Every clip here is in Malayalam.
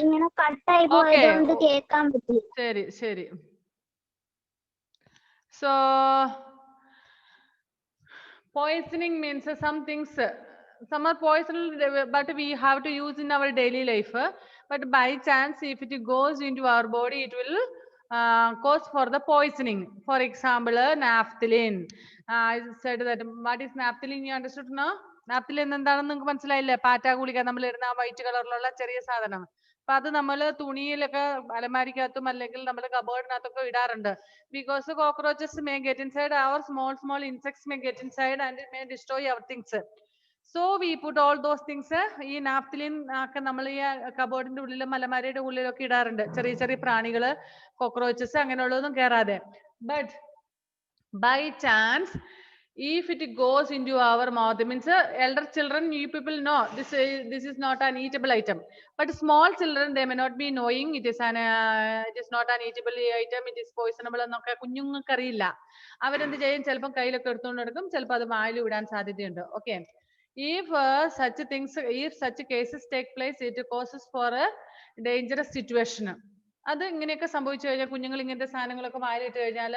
ഇങ്ങനെ കട്ടായി Okay. പോയതുകൊണ്ട് കേൾക്കാൻ പറ്റില്ല. ശരി ശരി. So poisoning means some things, some are poisonal, but we have to use in our daily life. But by chance, if it goes into our body, it will cause for the poisoning. For example, naphthalene. I said that. What is naphthalene? You understood now? Naphthalene എന്താണെന്ന് നിങ്ങൾക്ക് മനസ്സിലായില്ലേ? പാറ്റ ഗുളിക നമ്മൾ ഇടുന്ന വൈറ്റ് കളറിലുള്ള ചെറിയ സാധനം. അപ്പൊ അത് നമ്മൾ തുണിയിലൊക്കെ അലമാരിക്കകത്തും അല്ലെങ്കിൽ നമ്മൾ കബോർഡിനകത്തൊക്കെ ഇടാറുണ്ട്. Because the cockroaches may get inside, our small insects may get inside and it may destroy our things. So we put all those things ഈ നാഫ്തലിൻ ഒക്കെ നമ്മൾ ഈ കബോർഡിന്റെ ഉള്ളിലും അലമാരയുടെ ഉള്ളിലൊക്കെ ഇടാറുണ്ട്. ചെറിയ ചെറിയ പ്രാണികള്, കോക്രോച്ചസ് അങ്ങനെയുള്ളതൊന്നും കയറാതെ. But by chance, if it goes into our mouth, means elder children, you people know this is not an eatable item, but small children, they may not be knowing it is not an eatable item, it is poisonable എന്നൊക്കെ കുഞ്ഞുങ്ങൾക്ക് അറിയില്ല. അവരെന്ത് ചെയ്യും? ചിലപ്പോൾ കയ്യിലൊക്കെ എടുത്തുകൊണ്ട് നടക്കും, ചിലപ്പോൾ അത് വായിൽ വിടാൻ സാധ്യതയുണ്ട്. Okay. If such cases take place, it causes for a dangerous situation. അത് ഇങ്ങനെയൊക്കെ സംഭവിച്ചു കഴിഞ്ഞാൽ കുഞ്ഞുങ്ങൾ ഇങ്ങനത്തെ സാധനങ്ങളൊക്കെ വായിലിട്ട് കഴിഞ്ഞാൽ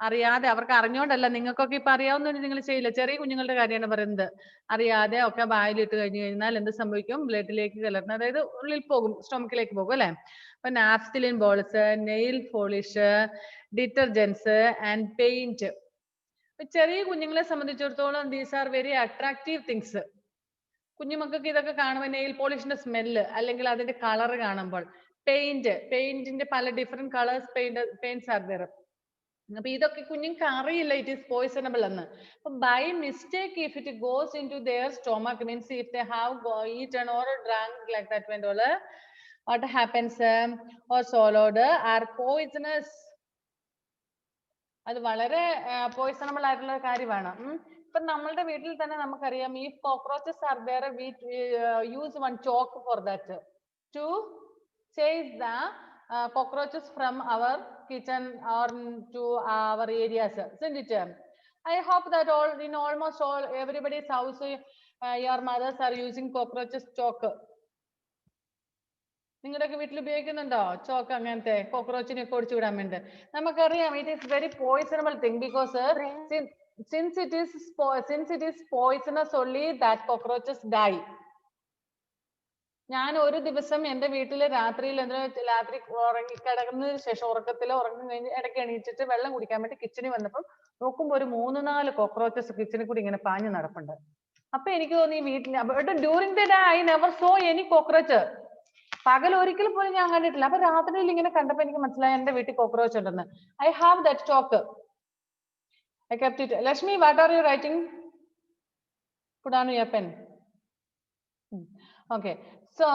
അറിയാതെ, അവർക്ക് അറിഞ്ഞോണ്ടല്ല, നിങ്ങൾക്കൊക്കെ ഇപ്പൊ അറിയാവുന്ന നിങ്ങൾ ചെയ്യില്ല, ചെറിയ കുഞ്ഞുങ്ങളുടെ കാര്യമാണ് പറയുന്നത്, അറിയാതെ ഒക്കെ വായിലിട്ട് കഴിഞ്ഞു കഴിഞ്ഞാൽ എന്ത് സംഭവിക്കും? ബ്ലഡിലേക്ക് കലർന്ന്, അതായത് ഉള്ളിൽ പോകും, സ്റ്റൊമക്കിലേക്ക് പോകും അല്ലെ. അപ്പൊ naphthalene balls, nail polish, detergents and paint. ചെറിയ കുഞ്ഞുങ്ങളെ സംബന്ധിച്ചിടത്തോളം these are very attractive things. കുഞ്ഞുമക്കൾക്ക് ഇതൊക്കെ കാണുമ്പോൾ നെയിൽ പോളിഷിന്റെ സ്മെല്ല് അല്ലെങ്കിൽ അതിന്റെ കളർ കാണുമ്പോൾ, പെയിന്റിന്റെ പല different colours paints are there. അപ്പൊ ഇതൊക്കെ കുഞ്ഞുങ്ങൾക്ക് അറിയില്ല ഇറ്റ് ഈസ് പോയിസണബിൾ എന്ന്. അപ്പൊ by mistake if it goes into their stomach, means if they have eaten or drank like that when all, what happens or swallowed are poisonous. അത് വളരെ പോയിസണബിൾ ആയിട്ടുള്ള കാര്യമാണ്. ഇപ്പൊ നമ്മളുടെ വീട്ടിൽ തന്നെ നമുക്കറിയാം, ഈ cockroaches are there, we use one chalk for that to chase the cockroaches from our kitchen or to our areas, isn't it? I hope that in almost all everybody's house, your mothers are using cockroaches chalk. നിങ്ങളുടെയൊക്കെ വീട്ടിൽ ഉപയോഗിക്കുന്നുണ്ടോ ചോക്ക്? അങ്ങനത്തെ കോക്രോച്ചിനെ ഒക്കെ ഓടിച്ചു വിടാൻ വേണ്ടി. നമുക്കറിയാം it is very poisonable thing, because since it is poisonous only that cockroaches die. ഞാൻ ഒരു ദിവസം എന്റെ വീട്ടില് രാത്രി ഉറങ്ങിക്കിടക്കുന്നതിന് ശേഷം, ഉറക്കത്തിലോ ഉറങ്ങി കഴിഞ്ഞ് ഇടയ്ക്ക് എണീറ്റിട്ട് വെള്ളം കുടിക്കാൻ വേണ്ടി കിച്ചണിൽ വന്നപ്പോൾ നോക്കുമ്പോ ഒരു 3-4 കോക്രോച്ചസ് കിച്ചണിൽ കൂടി ഇങ്ങനെ പാഞ്ഞു നടപ്പുണ്ട്. അപ്പൊ എനിക്ക് തോന്നി വീട്ടിൽ during the day I never so any cockroach. പകൽ ഒരിക്കൽ പോലും ഞാൻ കണ്ടിട്ടില്ല. അപ്പൊ രാത്രിയിൽ ഇങ്ങനെ കണ്ടപ്പോ എനിക്ക് മനസ്സിലായി എന്റെ വീട്ടിൽ കോക്രോച്ച് ഉണ്ടെന്ന്. I have that chalk. I kept it. Lakshmi, what are you writing? Put on your pen. Okay. So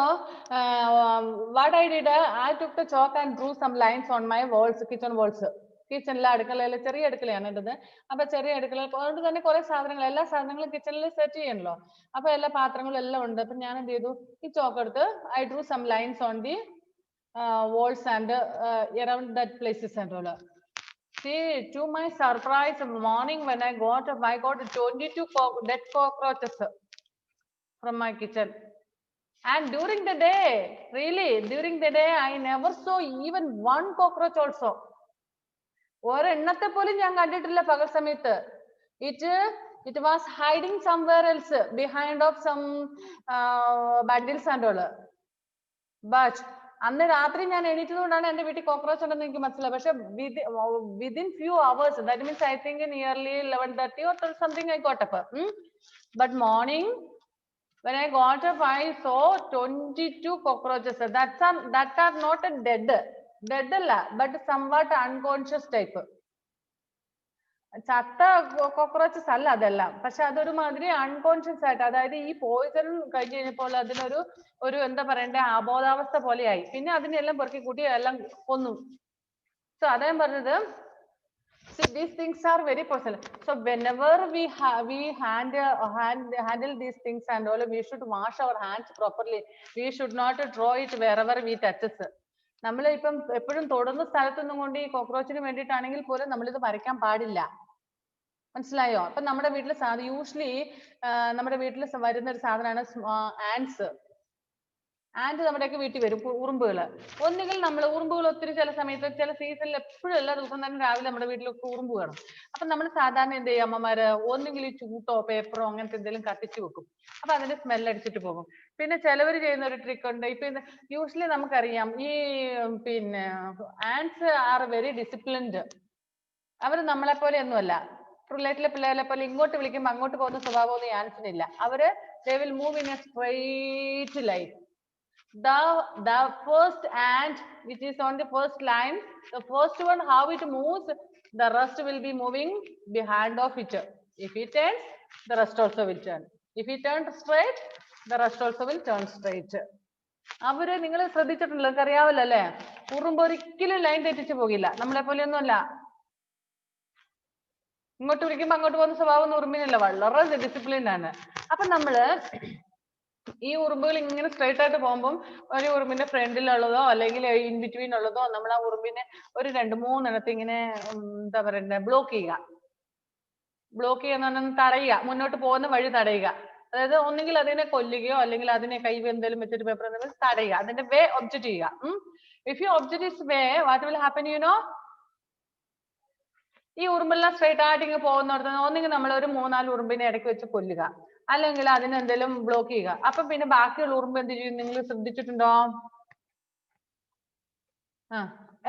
what I did, I took the chalk and drew some lines on my walls, kitchen walls. കിച്ചണിലെ അടുക്കളയിലെ, ചെറിയ അടുക്കളയാണ് ഉള്ളത്. അപ്പൊ ചെറിയ അടുക്കള അതുകൊണ്ട് തന്നെ കുറെ സാധനങ്ങൾ, എല്ലാ സാധനങ്ങളും കിച്ചണിൽ സെറ്റ് ചെയ്യണല്ലോ. അപ്പൊ എല്ലാ പാത്രങ്ങളും എല്ലാം ഉണ്ട്. അപ്പൊ ഞാൻ എന്ത് ചെയ്തു, ഈ ചോക്ക് എടുത്ത് I drew some lines on the walls and around that places and all. See, to my surprise, morning when I got 22 dead cockroaches from my kitchen. And during the day, really, during the day, I never saw even one cockroach also. ഒരെണ്ണത്തെ പോലും ഞാൻ കണ്ടിട്ടില്ല പകൽ സമയത്ത്. It was hiding somewhere else behind of some bundles and all. But അന്ന് രാത്രി ഞാൻ എണീറ്റതുകൊണ്ടാണ് എന്റെ വീട്ടിൽ കോക്രോച്ച് ഉണ്ടെന്ന് എനിക്ക് മനസ്സിലായി. പക്ഷെ within few hours, that means I think nearly 11:30 or something I got up. But morning when I got up, I saw 22 cockroaches. That are not a dead അല്ല, but somewhat unconscious type. ചത്ത കോക്രോച്ചസ് അല്ല അതെല്ലാം, പക്ഷെ അതൊരു മാതിരി അൺകോൺഷ്യസ് ആയിട്ട്, അതായത് ഈ പോയിസൺ കഴിഞ്ഞ് കഴിഞ്ഞപ്പോൾ അതിനൊരു എന്താ പറയണ്ടേ, അബോധാവസ്ഥ പോലെയായി. പിന്നെ അതിനെല്ലാം പെറുക്കി കൂട്ടി എല്ലാം കൊന്നു. സോ അദ്ദേഹം പറഞ്ഞത്, these things are very personal. So whenever we handle these things and all, we should wash our hands properly. We should not draw it wherever we touches. നമ്മൾ ഇപ്പം എപ്പോഴും തൊടുന്ന സ്ഥലത്തൊന്നും കൊണ്ട് ഈ കോക്രോച്ചിന് വേണ്ടിയിട്ടാണെങ്കിൽ പോലും നമ്മളിത് വരയ്ക്കാൻ പാടില്ല. മനസ്സിലായോ? അപ്പൊ നമ്മുടെ വീട്ടിൽ യൂഷ്വലി നമ്മുടെ വീട്ടിൽ വരുന്ന ഒരു സാധനമാണ് ആൻസ്. ആൻഡ് നമ്മുടെയൊക്കെ വീട്ടിൽ വരും ഉറുമ്പുകൾ. ഒന്നുകിൽ നമ്മൾ ഉറുമ്പുകൾ ഒത്തിരി ചില സമയത്ത് ചില സീസണിൽ എപ്പോഴും എല്ലാ ദിവസവും തന്നെ രാവിലെ നമ്മുടെ വീട്ടിലൊക്കെ ഉറുമ്പ് കാണും. അപ്പൊ നമ്മൾ സാധാരണ എന്ത് ചെയ്യും അമ്മമാര്, ഒന്നുകിൽ ചൂട്ടോ പേപ്പറോ അങ്ങനത്തെ എന്തെങ്കിലും കത്തിച്ച് വെക്കും. അപ്പൊ അതിന്റെ സ്മെൽ അടിച്ചിട്ട് പോകും. പിന്നെ ചിലവർ ചെയ്യുന്ന ഒരു ട്രിക്ക് ഉണ്ട്. ഇപ്പൊ യൂഷ്വലി നമുക്കറിയാം ഈ പിന്നെ ആൻഡ്സ് ആർ വെരി ഡിസിപ്ലിൻഡ്. അവർ നമ്മളെ പോലെ ഒന്നുമല്ല. പിള്ളേറ്റിലെ പിള്ളേരെ പോലെ ഇങ്ങോട്ട് വിളിക്കുമ്പോൾ അങ്ങോട്ട് പോകുന്ന സ്വഭാവമൊന്നും ഈ ആൻസിനില്ല. അവര് they will move in a straight line. The first ant which is on the first line, the first one how it moves, the rest will be moving behind of it. If it turns, the rest also will turn. If it turns straight, the rest also will turn straight. അവര് നിങ്ങൾ ശ്രദ്ധിച്ചിട്ടുണ്ടല്ലോ, നിങ്ങൾക്ക് അറിയാമല്ലോ അല്ലെ, ഉറുമ്പ് ഒരിക്കലും ലൈൻ തെറ്റിച്ച് പോകില്ല. നമ്മളെ പോലെയൊന്നുമല്ല. ഇങ്ങോട്ട് വിളിക്കുമ്പോൾ അങ്ങോട്ട് പോകുന്ന സ്വഭാവം ഉറുമ്പിനല്ല, വളരെ ഡിസിപ്ലിൻഡ് ആണ്. അപ്പൊ നമ്മള് ഈ ഉറുമ്പുകൾ ഇങ്ങനെ സ്ട്രൈറ്റ് ആയിട്ട് പോകുമ്പോൾ ഒരു ഉറുമ്പിന്റെ ഫ്രണ്ടിലുള്ളതോ അല്ലെങ്കിൽ ഇൻ ബിറ്റ്വീൻ ഉള്ളതോ നമ്മൾ ആ ഉറുമ്പിനെ ഒരു 2-3 എണ്ണത്തെ ഇങ്ങനെ എന്താ പറയുന്നത് ബ്ലോക്ക് ചെയ്യുക. ബ്ലോക്ക് ചെയ്യുന്ന തടയുക, മുന്നോട്ട് പോകുന്ന വഴി തടയുക. അതായത് ഒന്നുകിൽ അതിനെ കൊല്ലുകയോ അല്ലെങ്കിൽ അതിനെ കൈ എന്തെങ്കിലും വെച്ചിട്ട് പേപ്പർ തടയുക, അതിന്റെ വേ ഒബ്ജക്റ്റ് ചെയ്യുക. If you object is way, what will happen you know? ഈ ഉറുമ്പെല്ലാം സ്ട്രൈറ്റ് ആയിട്ട് ഇങ്ങനെ പോകുന്നിടത്ത് ഒന്നെങ്കിൽ നമ്മൾ ഒരു 3-4 ഉറുമ്പിനെ ഇടയ്ക്ക് വെച്ച് കൊല്ലുക, അല്ലെങ്കിൽ അതിനെന്തെങ്കിലും ബ്ലോക്ക് ചെയ്യുക. അപ്പൊ പിന്നെ ബാക്കിയുള്ള ഉറുമ്പ് എന്ത് ചെയ്യും നിങ്ങൾ ശ്രദ്ധിച്ചിട്ടുണ്ടോ?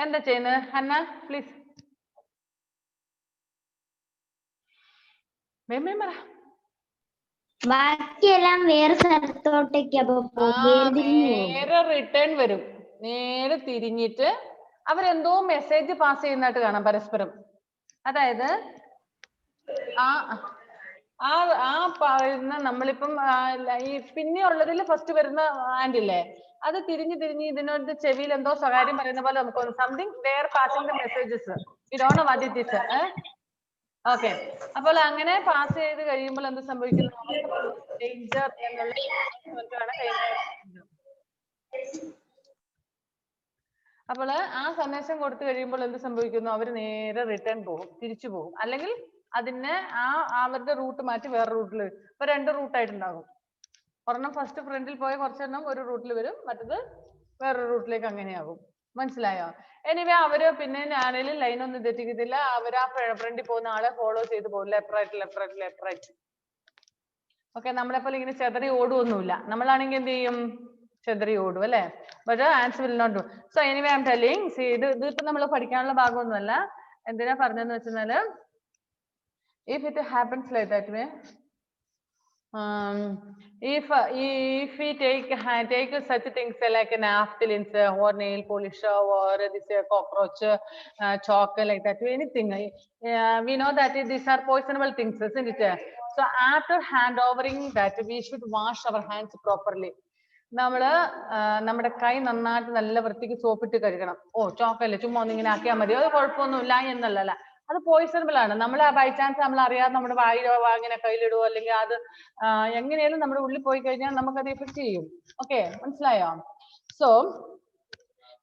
എന്താ ചെയ്യുന്നത് ഹന്ന? പ്ലീസ് ബാക്കിയെല്ലാം വേറെ സ്ഥലത്തോട്ടേക്ക് നേരെ റിട്ടേൺ വരും. നേരെ തിരിഞ്ഞിട്ട് അവരെന്തോ മെസ്സേജ് പാസ് ചെയ്യുന്നതായിട്ട് കാണാം പരസ്പരം. അതായത് നമ്മളിപ്പം ഈ പിന്നെ ഉള്ളതിൽ ഫസ്റ്റ് വരുന്ന ആൻഡ് ഇല്ലേ, അത് തിരിഞ്ഞ് ഇതിനോട് ചെവിയിൽ എന്തോ സ്വകാര്യം പറയുന്ന പോലെ നമുക്ക് something they are passing the messages. We don't know what it is. Okay, അപ്പോൾ അങ്ങനെ പാസ് ചെയ്ത് കഴിയുമ്പോൾ എന്ത് സംഭവിക്കുന്നു? ഡേഞ്ചർ എന്നുള്ള അപ്പോൾ ആ സന്ദേശം കൊടുത്തു കഴിയുമ്പോൾ എന്ത് സംഭവിക്കുന്നു? അവർ നേരെ റിട്ടേൺ പോകും, തിരിച്ചു പോകും. അല്ലെങ്കിൽ അതിനെ അവരുടെ റൂട്ട് മാറ്റി വേറെ റൂട്ടിൽ വരും. ഇപ്പൊ 2 റൂട്ടായിട്ടുണ്ടാകും. ഒരെണ്ണം ഫസ്റ്റ് ഫ്രണ്ടിൽ പോയ കുറച്ചെണ്ണം ഒരു റൂട്ടിൽ വരും, മറ്റത് വേറൊരു റൂട്ടിലേക്ക് അങ്ങനെയാകും. മനസ്സിലായോ? എനിവേ അവര് പിന്നെ ആണെങ്കിലും ലൈൻ ഒന്നും തെറ്റിക്കത്തില്ല. അവർ ആ ഫ്രണ്ടിൽ പോകുന്ന ആളെ ഫോളോ ചെയ്ത് പോകും. Left right left right left right. Okay, നമ്മളെ പോലെ ഇങ്ങനെ ചെതറി ഓടുവൊന്നുമില്ല. നമ്മളാണെങ്കിൽ എന്ത് ചെയ്യും? ചെതറി ഓടും അല്ലെ. But answer will not do. So anyway I am telling, ഇതിപ്പോ നമ്മൾ പഠിക്കാനുള്ള ഭാഗമൊന്നുമല്ല. എന്തിനാ പറഞ്ഞതെന്ന് വെച്ചാല്, if it happens like that way, if we take such things like naphthalene or nail polish or this cockroach chalk like that, anything, we know that these are poisonable things, isn't it? So after hand overing that, we should wash our hands properly. നമ്മള് നമ്മുടെ കൈ നന്നായിട്ട് നല്ല വൃത്തിക്ക് സോപ്പിട്ട് കഴുകണം. ചോക്കല്ലേ, ചുമ്മാ ഒന്നിങ്ങനെ ആക്കിയാൽ മതി, അത് കുഴപ്പമൊന്നുമില്ല എന്നല്ല. അത് പോയിസണബിൾ ആണ്. നമ്മൾ ബൈ ചാൻസ് നമ്മൾ അറിയാതെ നമ്മുടെ വായിലോ ഇങ്ങനെ കയ്യിലിടുവോ അല്ലെങ്കിൽ അത് എങ്ങനെയാലും നമ്മുടെ ഉള്ളിൽ പോയി കഴിഞ്ഞാൽ നമുക്കത് എഫക്ട് ചെയ്യും. ഓക്കെ, മനസ്സിലായോ? So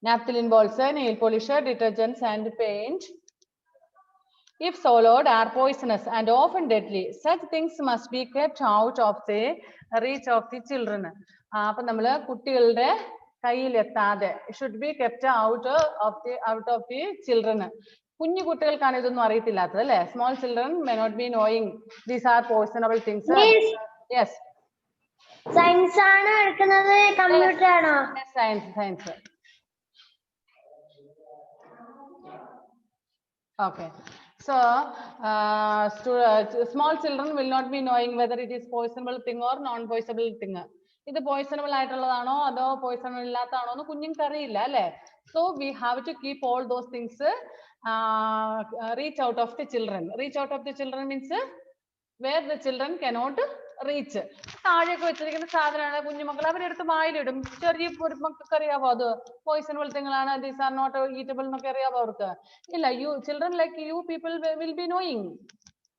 naphthalene balls, nail polish, detergents and paint, if swallowed, are poisonous and often deadly. Such things must be kept out of the reach of the children. അപ്പൊ നമ്മള് കുട്ടികളുടെ കയ്യിൽ എത്താതെ, should be kept out of the children. കുഞ്ഞു കുട്ടികൾക്കാണ് ഇതൊന്നും അറിയത്തില്ലാത്തത് അല്ലെ. Small children may not be knowing these are poisonable things. Yes. Science ആണ് എടുക്കുന്നത്, കമ്പ്യൂട്ടർ ആണോ? Science. Okay, so small children will not be knowing whether it is poisonable thing or non-poisonable thing. ഇത് poisonable ആയിട്ടുള്ളതാണോ അതോ poisonable ഇല്ലാത്തതാണോ എന്ന് കുഞ്ഞുങ്ങൾക്ക് അറിയില്ല അല്ലെ. So we have to keep all those things reach out of the children. Reach out of the children means where the children cannot reach. താഴെയൊക്കെ വെച്ചിരിക്കുന്ന സാധനമാണ് കുഞ്ഞുമക്കൾ അവരെടുത്ത് വായിലിടും. ചെറിയ മക്കൾക്ക് അറിയാവോ അത് പോയിസണബിൾ തിങ്ങളാണ്, ദീസ് ആർ നോട്ട് ഈറ്റബിൾ എന്നൊക്കെ അറിയാവോ അവർക്ക്? ഇല്ല. Children like you people will be knowing,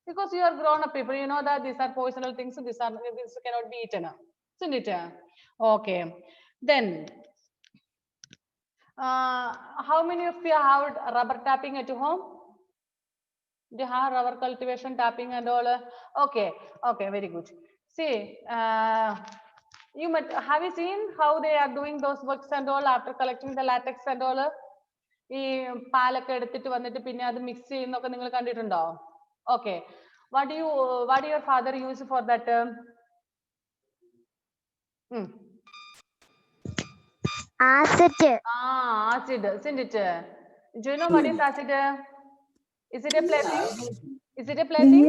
because you are grown up people, you know that these are poisonable things, this cannot be eaten, isn't it? Okay, then how many of you have rubber tapping at home? Do you have rubber cultivation, tapping and all? Okay, very good. See, You might have you seen how they are doing those works and all after collecting the latex and all? ഈ പാലൊക്കെ എടുത്തിട്ട് വന്നിട്ട് പിന്നെ അത് മിക്സ് ചെയ്യുന്നൊക്കെ നിങ്ങൾ കണ്ടിട്ടുണ്ടോ? Okay. What do your father use for that? Acid. Acid, isn't it? Do you know what is acid? Is it a plaything? Is it a plaything?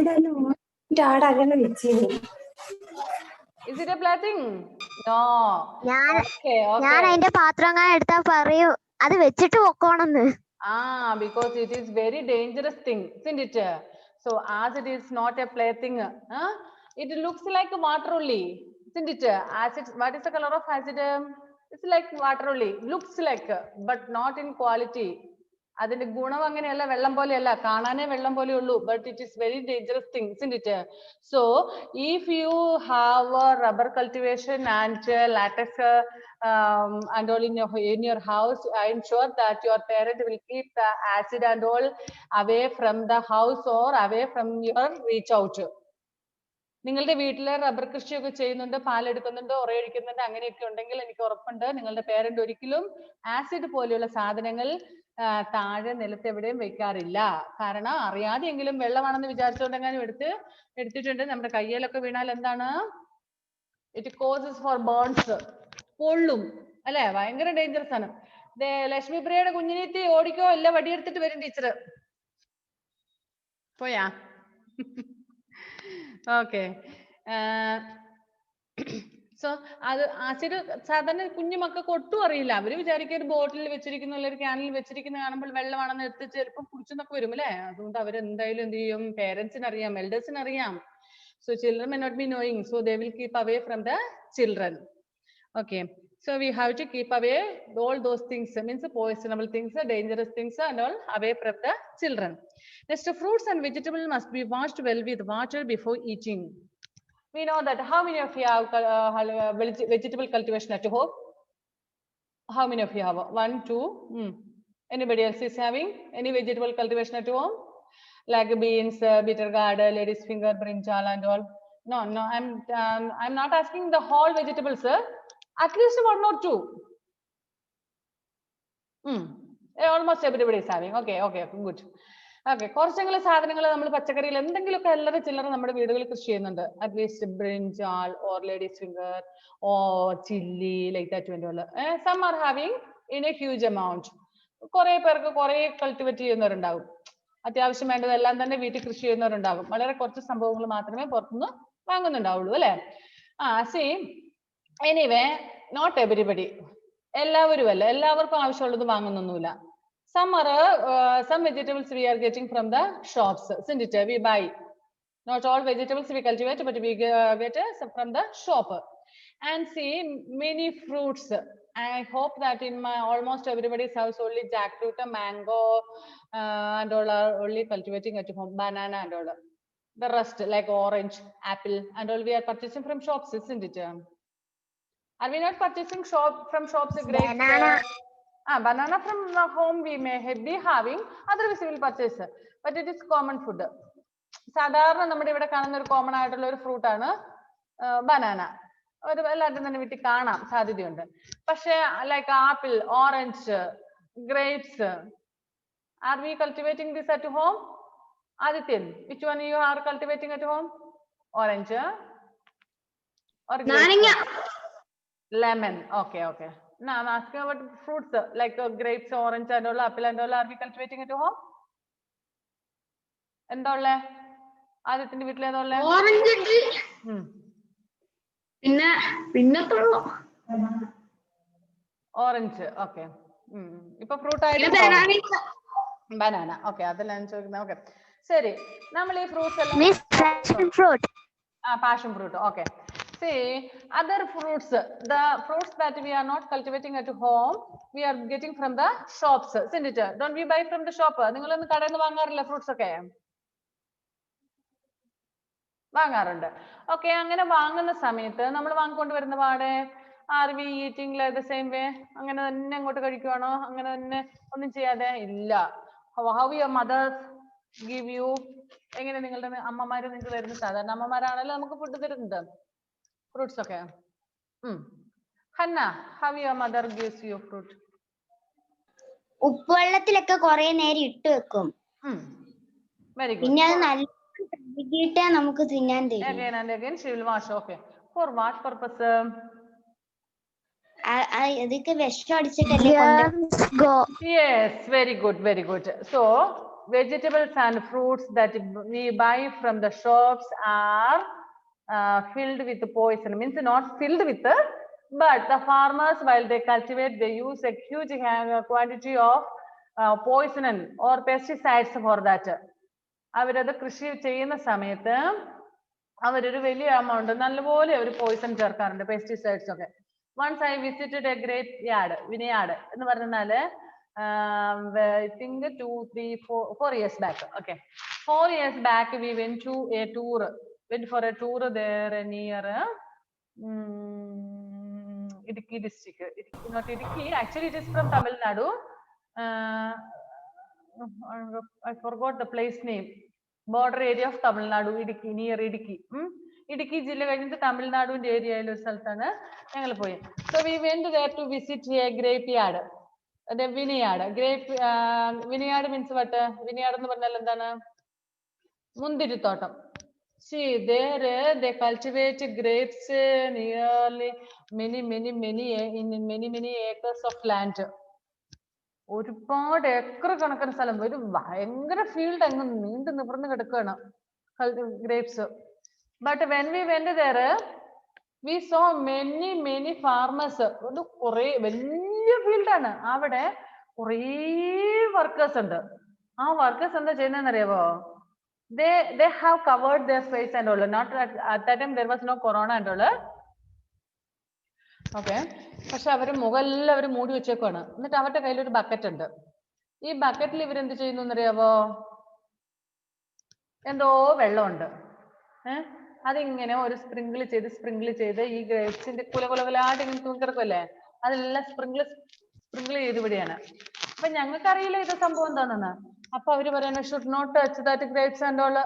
Is it a plaything? No. Okay. ഞാൻ അതിന്റെ പാത്രം എടുത്താ പറയൂ അത് വെച്ചിട്ട് പൊക്കോണെന്ന്. Because it is very dangerous thing, isn't it? So acid is not a plaything. It looks like water only, isn't it? Acid. What is the color of acid? It's like water only. Looks like, but not in quality. അതിന്റെ ഗുണം അങ്ങനെയല്ല, വെള്ളം പോലെയല്ല, കാണാനേ വെള്ളം പോലെ ഉള്ളൂ, but it is very dangerous thing, isn't it? So if you have a rubber cultivation and latex and all in your house, I am sure that your parent will keep the acid and all away from the house or away from your reach out. നിങ്ങളുടെ വീട്ടിൽ റബ്ബർ കൃഷിയൊക്കെ ചെയ്യുന്നുണ്ട്, പാലെടുക്കുന്നുണ്ട്, ഉറയൊഴിക്കുന്നുണ്ട്, അങ്ങനെയൊക്കെ ഉണ്ടെങ്കിൽ എനിക്ക് ഉറപ്പുണ്ട് നിങ്ങളുടെ പേരന്റ് ഒരിക്കലും ആസിഡ് പോലെയുള്ള സാധനങ്ങൾ താഴെ നിലത്ത് എവിടെയും വെക്കാറില്ല. കാരണം അറിയാതെയെങ്കിലും വെള്ളമാണെന്ന് വിചാരിച്ചുകൊണ്ടെങ്ങാനും എടുത്തിട്ടുണ്ട്, നമ്മുടെ കയ്യിലൊക്കെ വീണാൽ എന്താണ്? ഇറ്റ് കോസസ് ഫോർ ബേൺസ്, പൊള്ളും അല്ലെ, ഭയങ്കര ഡേഞ്ചറസ് ആണ്. ലക്ഷ്മിപ്രിയയുടെ കുഞ്ഞിനീത്തി ഓടിക്കോ, ഇല്ല വടിയെടുത്തിട്ട് വരും ടീച്ചർ. പോയാ? Okay. സോ അത് ആസിഡ് സാധാരണ കുഞ്ഞു മക്കൾക്ക് ഒട്ടും അറിയില്ല. അവര് വിചാരിക്കുക ഒരു ബോട്ടിൽ വെച്ചിരിക്കുന്ന ഒരു ക്യാനിൽ വെച്ചിരിക്കുന്ന കാണുമ്പോൾ വെള്ളമാണെന്ന് എടുത്ത് ചിലപ്പോൾ കുടിച്ചെന്നൊക്കെ വരും അല്ലെ. അതുകൊണ്ട് അവർ എന്തായാലും എന്ത് ചെയ്യും? പേരൻസിന് അറിയാം, എൽഡേഴ്സിന് അറിയാം. So children may not be knowing, so they will keep away from the children. Okay. So we have to keep away all those things, means poisonable things, dangerous things and all away from the children. Next, fruits and vegetables must be washed well with water before eating. We know that. How many of you have vegetable cultivation at home? How many of you have? 1, 2. Anybody else is having any vegetable cultivation at home? Like beans, bitter gourd, lady's finger, brinjal and all? No. I'm not asking the whole vegetables, sir. At least 1 or 2. Almost everybody is having. Okay, good. Okay, കുറച്ചെങ്കിലും സാധനങ്ങൾ നമ്മൾ പച്ചക്കറിയിൽ എന്തെങ്കിലുമൊക്കെ അല്ലറ ചില്ലറ നമ്മുടെ വീടുകളിൽ കൃഷി ചെയ്യുന്നുണ്ട്. At least brinjal or ladies finger or chilli like that വേണ്ടി ഉള്ള. Some are having in a huge amount. കുറെ പേർക്ക് കുറെ കൾട്ടിവേറ്റ് ചെയ്യുന്നവരുണ്ടാകും. അത്യാവശ്യം വേണ്ടതെല്ലാം തന്നെ വീട്ടിൽ കൃഷി ചെയ്യുന്നവരുണ്ടാകും. വളരെ കുറച്ച് സംഭവങ്ങൾ മാത്രമേ പുറത്തുനിന്ന് വാങ്ങുന്നുണ്ടാവുള്ളൂ അല്ലെ. സെയിം. എനിവേ, നോട്ട് എവരിബഡി, എല്ലാവരും അല്ല, എല്ലാവർക്കും ആവശ്യമുള്ളത് വാങ്ങുന്നൊന്നുമില്ല. Some vegetables we are getting from the shops, isn't it? We buy. Not all vegetables we cultivate, but we get from the shop. And see, many fruits. I hope that in my almost everybody's house only jackfruit, mango, and all are only cultivating at home. Banana and all. The rest like orange, apple, and all we are purchasing from shops, isn't it? Are we not purchasing from shops grapes? Banana from home we may be having, otherwise we will purchase, but it is common food. സാധാരണ നമ്മുടെ ഇവിടെ കാണുന്ന ഒരു കോമൺ ആയിട്ടുള്ള ഒരു ഫ്രൂട്ട് ആണ് ബനാന. ഒരു എല്ലാവരും തന്നെ വീട്ടിൽ കാണാൻ സാധ്യതയുണ്ട്. പക്ഷേ like apple, orange, grapes, are we cultivating this at home? Adityan, which one you are cultivating at home? Orange or lemon? Okay. Now I'm asking about fruits like grapes, orange and all, apple and all. Are we cultivating at home? എന്താ ഉള്ളേ ആദ്യത്തിന്റെ വീട്ടിൽ? ഏതാ ഉള്ളേ? ഓറഞ്ച്, പിന്നത്തുള്ളൂ ഓറഞ്ച്. ഓക്കെ. ഇപ്പൊ ഫ്രൂട്ട് ആയിട്ട് ബനാന. ഓക്കെ, അതെല്ലാം ചോദിക്കുന്നത്. ഓക്കെ, ശരി. നമ്മൾ ഈ ഫ്രൂട്ട്സ് എല്ലാം passion fruit. Okay. See, other fruits, the fruits that we are not cultivating at home, we are getting from the shops, isn't it? Don't we buy from the shop? നിങ്ങളൊന്ന് കടയിൽ നിന്ന് വാങ്ങാറില്ല ഫ്രൂട്ട്സ് ഒക്കെ? വാങ്ങാറുണ്ട്. ഓക്കെ, അങ്ങനെ വാങ്ങുന്ന സമയത്ത് നമ്മൾ വാങ്ങിക്കൊണ്ട് വരുന്ന പാടെ are we eating like the same way? അങ്ങനെ തന്നെ അങ്ങോട്ട് കഴിക്കുവാണോ? അങ്ങനെ തന്നെ ഒന്നും ചെയ്യാതെ? ഇല്ല. How your mothers give you, എങ്ങനെ നിങ്ങളുടെ അമ്മമാര് നിങ്ങൾക്ക് തരുന്ന? സാധാരണ അമ്മമാരാണല്ലോ നമുക്ക് ഫുഡ് തരുന്നത്, ഫ്രൂട്ട്സ് ഒക്കെ. Hanna, how your mother gives you fruit? ഉപ്പുവെള്ളത്തിലൊക്കെ കുറെ നേരം ഇട്ട് വെക്കും. Very good. പിന്നെ അത് നല്ല കഴുകിയിട്ടേ നമുക്ക് തിന്നാൻ തരും. Again and again she will wash. Okay. For what purpose? അതൊക്കെ വിഷം അടിച്ചിട്ടല്ലേ കൊണ്ട്. Germs go. Yes, very good, very good. So vegetables and fruits that we buy from the shops are filled with poison. Means not filled with, but the farmers, while they cultivate, they use a huge quantity of poison or pesticides for that. അവരത് കൃഷി ചെയ്യുന്ന സമയത്ത് അവരൊരു വലിയ എമൗണ്ട് നല്ലപോലെ അവർ പോയിസൺ ചേർക്കാറുണ്ട്, പെസ്റ്റിസൈഡ്സ് ഒക്കെ. Once I visited a grape yard, vineyard എന്ന് പറഞ്ഞാല് I think 4 years back. Okay, 4 years back we went for a tour there near Idukki district. Not Idukki, actually it is from Tamil Nadu. I forgot the place name. Border area of Tamil Nadu, Idukki, near Idukki. Idukki ജില്ല കഴിഞ്ഞിട്ട് തമിഴ്നാടുവിന്റെ ഏരിയയിൽ ഒരു സ്ഥലത്താണ് ഞങ്ങൾ പോയി. So we went there to visit a grape yard, the vineyard. Grape vineyard means what? Vineyard എന്ന് പറഞ്ഞാൽ എന്താണ്? മുന്തിരിത്തോട്ടം. See, there they cultivate grapes nearly many acres of land. ഒരുപാട് ഏക്കർ കണക്കിന് സ്ഥലം, ഒരു ഭയങ്കര ഫീൽഡ് അങ്ങ് നീണ്ടു നിവർന്ന് കിടക്കുകയാണ് grapes. But when we went there we saw many farmers. ഒരു കുറേ വലിയ ഫീൽഡാണ്, അവിടെ കുറേ വർക്കേഴ്സ് ഉണ്ട്. ആ വർക്കേഴ്സ് എന്താ ചെയ്യുന്നതെന്ന് അറിയാവോ? they have covered their face and all. Not at that time there was no corona and all. Okay, പക്ഷെ അവര് മുഖെല്ലാം അവർ മൂടി വെച്ചേക്കാണ്. എന്നിട്ട് അവരുടെ കയ്യിൽ ഒരു ബക്കറ്റ് ഉണ്ട്. ഈ ബക്കറ്റിൽ ഇവരെന്ത് ചെയ്യുന്നു എന്നറിയാവോ? എന്തോ വെള്ളമുണ്ട്. അതിങ്ങനെ ഒരു സ്പ്രിങ്കിൾ ചെയ്ത് ഈ ഗ്രേപ്സിന്റെ കുലകുലകുലായിട്ട് ഇങ്ങനെ തൂങ്ങിക്കിടക്കുമല്ലേ, അതെല്ലാം സ്പ്രിങ്കിൾ ചെയ്ത് വിടുകയാണ്. അപ്പൊ ഞങ്ങൾക്കറിയില്ല ഇത് സംഭവം എന്താണെന്ന്. അപ്പൊ അവര് പറയുന്നത് should not touch that grapes and all.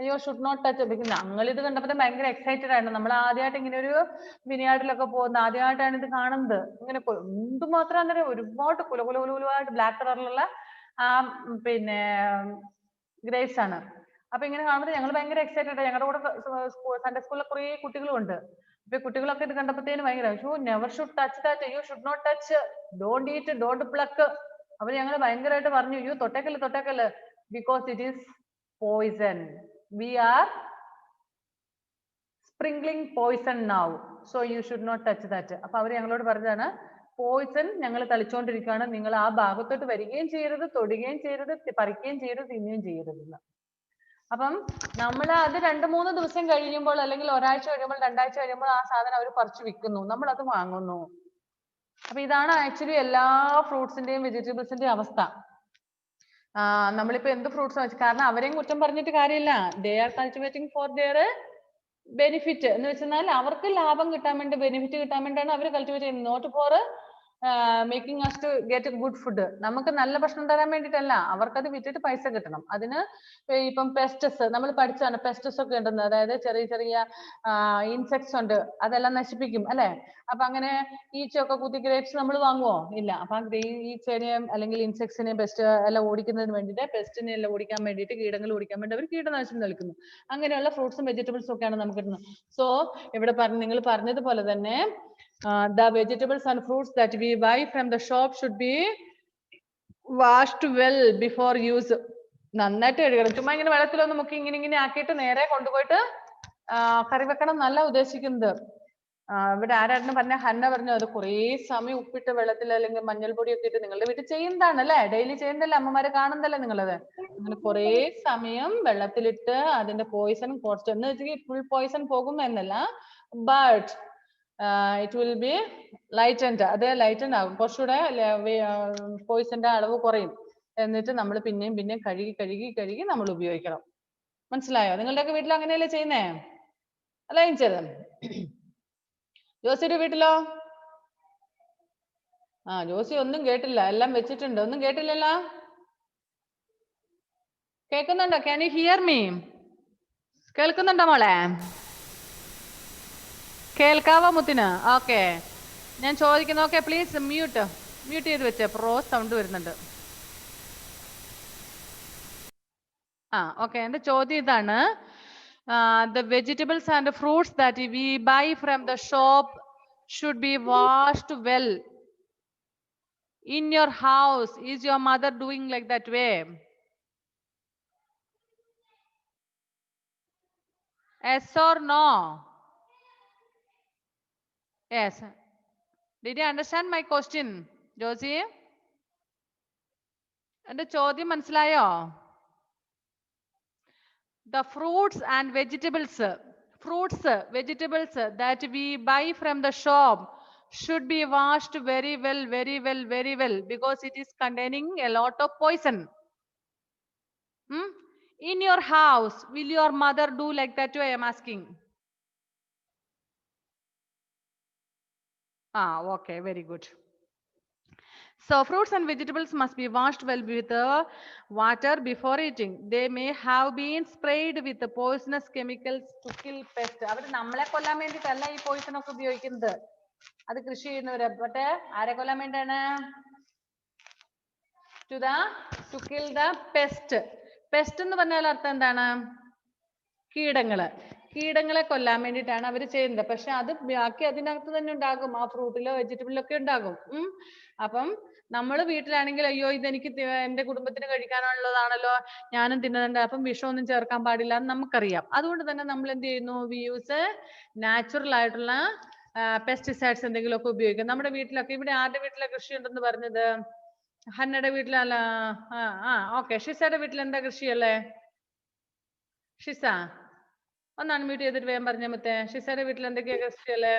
അയ്യോ, ഷുഡ് നോട്ട് ടച്ച്. ഞങ്ങൾ ഇത് കണ്ടപ്പോൾ ഭയങ്കര എക്സൈറ്റഡ് ആയിരുന്നു. നമ്മൾ ആദ്യമായിട്ട് ഇങ്ങനെ ഒരു വിനയാർഡിലൊക്കെ പോകുന്ന, ആദ്യമായിട്ടാണ് ഇത് കാണുന്നത്. ഇങ്ങനെ എന്തുമാത്രം അന്നേരം ഒരുപാട് കുലകുലകുലകുലമായിട്ട് ബ്ലാക്ക് കളറിലുള്ള പിന്നെ ഗ്രേപ്സ് ആണ്. അപ്പൊ ഇങ്ങനെ കാണുമ്പോൾ ഞങ്ങൾ ഭയങ്കര എക്സൈറ്റഡ്. ഞങ്ങളുടെ കൂടെ സൺഡേ സ്കൂളിലെ കുറെ കുട്ടികളും ഉണ്ട്. അപ്പൊ കുട്ടികളൊക്കെ ഇത് കണ്ടപ്പോഴത്തേന് ഭയങ്കര never should touch that, you should not touch, don't eat, don't pluck. അപ്പൊ ഞങ്ങൾ ഭയങ്കരമായിട്ട് പറഞ്ഞു, യു തൊട്ടേക്കല്ല്, because it is poison. We are sprinkling poison now, so you should not touch that. അപ്പൊ അവർ ഞങ്ങളോട് പറഞ്ഞതാണ്, പോയിസൺ ഞങ്ങൾ തളിച്ചുകൊണ്ടിരിക്കുകയാണ്, നിങ്ങൾ ആ ഭാഗത്തോട്ട് വരികയും ചെയ്യരുത്, തൊടുകയും ചെയ്യരുത്, പറിക്കുകയും ചെയ്യരുത്, തിന്നുകയും ചെയ്യരുതെന്ന്. അപ്പം നമ്മൾ അത് 2-3 ദിവസം കഴിയുമ്പോൾ, അല്ലെങ്കിൽ ഒരാഴ്ച കഴിയുമ്പോൾ, 2 ആഴ്ച കഴിയുമ്പോൾ ആ സാധനം അവർ പറിച്ചു വിൽക്കുന്നു, നമ്മൾ അത് വാങ്ങുന്നു. അപ്പൊ ഇതാണ് ആക്ച്വലി എല്ലാ ഫ്രൂട്ട്സിന്റെയും വെജിറ്റബിൾസിന്റെയും അവസ്ഥ. നമ്മളിപ്പോ എന്ത് ഫ്രൂട്ട്സ് വെച്ച്, കാരണം അവരെയും കുറ്റം പറഞ്ഞിട്ട് കാര്യമില്ല. They are cultivating for their benefit എന്ന് വെച്ചാൽ അവർക്ക് ലാഭം കിട്ടാൻ വേണ്ടി, ബെനിഫിറ്റ് കിട്ടാൻ വേണ്ടിയാണ് അവർ കൾട്ടിവേറ്റ് ചെയ്യുന്നത്. Not for making us to get good food. നമുക്ക് നല്ല ഭക്ഷണം തരാൻ വേണ്ടിയിട്ടല്ല, അവർക്കത് വിറ്റിട്ട് പൈസ കിട്ടണം. അതിന് ഇപ്പം പെസ്റ്റസ് നമ്മൾ പഠിച്ചാണ്, പെസ്റ്റസ് ഒക്കെ ഉണ്ടെന്ന്. അതായത് ചെറിയ ഇൻസെക്ട്സ് ഉണ്ട്, അതെല്ലാം നശിപ്പിക്കും അല്ലെ. അപ്പൊ അങ്ങനെ ഈച്ചയൊക്കെ കുത്തി ഗ്രേപ്സ് നമ്മൾ വാങ്ങുവോ? ഇല്ല. അപ്പൊ ഈച്ചനെയും അല്ലെങ്കിൽ ഇൻസെക്ട്സിനെയും പെസ്റ്റ് എല്ലാം ഓടിക്കുന്നതിന് വേണ്ടിയിട്ട്, പെസ്റ്റിനെ എല്ലാം ഓടിക്കാൻ വേണ്ടിയിട്ട്, കീടങ്ങൾ ഓടിക്കാൻ വേണ്ടി അവർ കീടനാശിനി നൽകുന്നു. അങ്ങനെയുള്ള ഫ്രൂട്ട്സും വെജിറ്റബിൾസും ഒക്കെയാണ് നമുക്ക് കിട്ടുന്നത്. സോ ഇവിടെ നിങ്ങൾ പറഞ്ഞതുപോലെ തന്നെ the vegetables and fruits that we buy from the shop should be washed well before use. നന്നായിട്ട് കഴുകണം. ചുമ്മാ ഇങ്ങനെ വെള്ളത്തിലൊന്ന് മുക്കി ഇങ്ങനെ ആക്കിയിട്ട് നേരെ കൊണ്ടുപോയിട്ട് കറി വെക്കണം എന്നല്ല ഉദ്ദേശിക്കുന്നത്. ഇവിടെ ആരായിരുന്നു പറഞ്ഞ, ഹന്ന പറഞ്ഞു, അത് കുറേ സമയം ഉപ്പിട്ട് വെള്ളത്തിൽ അല്ലെങ്കിൽ മഞ്ഞൾപ്പൊടിയൊക്കെ ഇട്ട് നിങ്ങളുടെ വീട്ടിൽ ചെയ്യുന്നതാണ് അല്ലെ, ഡെയിലി ചെയ്യുന്നതല്ലേ, അമ്മമാര് കാണുന്നതല്ലേ നിങ്ങളത്. അങ്ങനെ കുറേ സമയം വെള്ളത്തിലിട്ട് അതിന്റെ പോയിസൺ കുറച്ച്, എന്ന് വെച്ചാൽ ഫുൾ പോയിസൺ പോകും എന്നല്ല, but it will be lightened. അത് ലൈറ്റൻ ആകും, കുറച്ചുകൂടെ പോയിസന്റെ അളവ് കുറയും. എന്നിട്ട് നമ്മൾ പിന്നെയും കഴുകി നമ്മൾ ഉപയോഗിക്കണം. മനസ്സിലായോ? നിങ്ങളുടെയൊക്കെ വീട്ടിൽ അങ്ങനെയല്ലേ ചെയ്യുന്നേ? അല്ല ചെയ്തത്? ജോസിയുടെ വീട്ടിലോ? ജോസി ഒന്നും കേട്ടില്ല, എല്ലാം വെച്ചിട്ടുണ്ട്. ഒന്നും കേട്ടില്ലല്ലോ? കേൾക്കുന്നുണ്ടോ? Can you here me? കേൾക്കുന്നുണ്ടോ മോളെ? കേൾക്കാവോ മുത്തിന്? ഓക്കെ, ഞാൻ ചോദിക്കുന്നു. ഓക്കെ, പ്ലീസ് മ്യൂട്ട് ചെയ്ത് വെച്ചേ, സൗണ്ട് വരുന്നുണ്ട്. ഓക്കെ, എന്റെ ചോദ്യം ഇതാണ്. The vegetables and fruits that we buy from the shop should be washed well. In your house, is your mother doing like that way? Yes or no? Yes. Did you understand my question, Josie? എന്റെ ചോദ്യം മനസ്സിലായോ? The fruits and vegetables that we buy from the shop should be washed very well, because it is containing a lot of poison. In your house, will your mother do like that way? I am asking. Okay, very good. So fruits and vegetables must be washed well with water before eating. They may have been sprayed with the poisonous chemicals to kill pests. അവർ നമ്മളെ കൊല്ലാൻ വേണ്ടിയിട്ടല്ല ഈ പോയിസൺ ഒക്കെ ഉപയോഗിക്കുന്നത്. അത് കൃഷി ചെയ്യുന്നവര്. പക്ഷേ ആരെ കൊല്ലാൻ വേണ്ടിയാണ്? To kill the pest. Pest എന്ന് പറഞ്ഞാൽ അർത്ഥം എന്താണ്? കീടങ്ങളെ കൊല്ലാൻ വേണ്ടിയിട്ടാണ് അവർ ചെയ്യുന്നത്. പക്ഷെ അത് ബാക്കി അതിനകത്ത് തന്നെ ഉണ്ടാകും, ആ ഫ്രൂട്ടിലോ വെജിറ്റബിളിലോ ഒക്കെ ഉണ്ടാകും. അപ്പം നമ്മൾ വീട്ടിലാണെങ്കിൽ അയ്യോ ഇതെനിക്ക് എന്റെ കുടുംബത്തിന് കഴിക്കാനുള്ളതാണല്ലോ, ഞാനും തിന്നുന്നുണ്ട്, അപ്പം വിഷമൊന്നും ചേർക്കാൻ പാടില്ല എന്ന് നമുക്കറിയാം. അതുകൊണ്ട് തന്നെ നമ്മൾ എന്ത് ചെയ്യുന്നു? വി യൂസ് നാച്ചുറൽ ആയിട്ടുള്ള പെസ്റ്റിസൈഡ്സ് എന്തെങ്കിലുമൊക്കെ ഉപയോഗിക്കും. നമ്മുടെ വീട്ടിലൊക്കെ, ഇവിടെ ആരുടെ വീട്ടിലെ കൃഷി ഉണ്ടെന്ന് പറഞ്ഞത്? ഹന്നയുടെ വീട്ടിലല്ല. ഓക്കെ, ഷിസയുടെ വീട്ടിൽ എന്താ കൃഷിയല്ലേ? ഷിസ ഒന്ന് അൺമ്യൂട്ട് ചെയ്തിട്ട് വേഗം പറഞ്ഞ മുത്തേ. ഷിസയുടെ വീട്ടിൽ എന്തൊക്കെയാ കൃഷിയല്ലേ?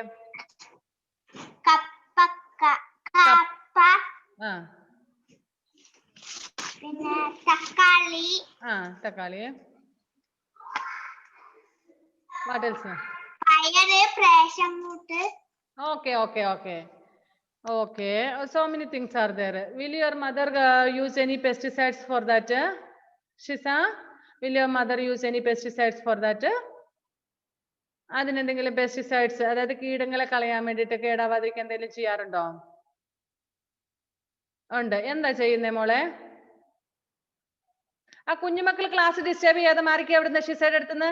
തക്കാളി. What else? Okay. So many things are there. Will your mother use any pesticides for that? Shisa, will your mother use any pesticides for that? അതിനെന്തെങ്കിലും പെസ്റ്റിസൈഡ്സ്, അതായത് കീടങ്ങളെ കളയാൻ വേണ്ടിയിട്ട്, കേടാവാതിരിക്കാൻ എന്തെങ്കിലും ചെയ്യാറുണ്ടോ? ഉണ്ട്. എന്താ ചെയ്യുന്നേ മോളെ? ആ കുഞ്ഞുമക്കൾ ക്ലാസ് ഡിസ്റ്റർബ് ചെയ്യാതെ മാറിക്കുക അവിടുന്ന്. ഷിസയുടെ അടുത്തുനിന്ന്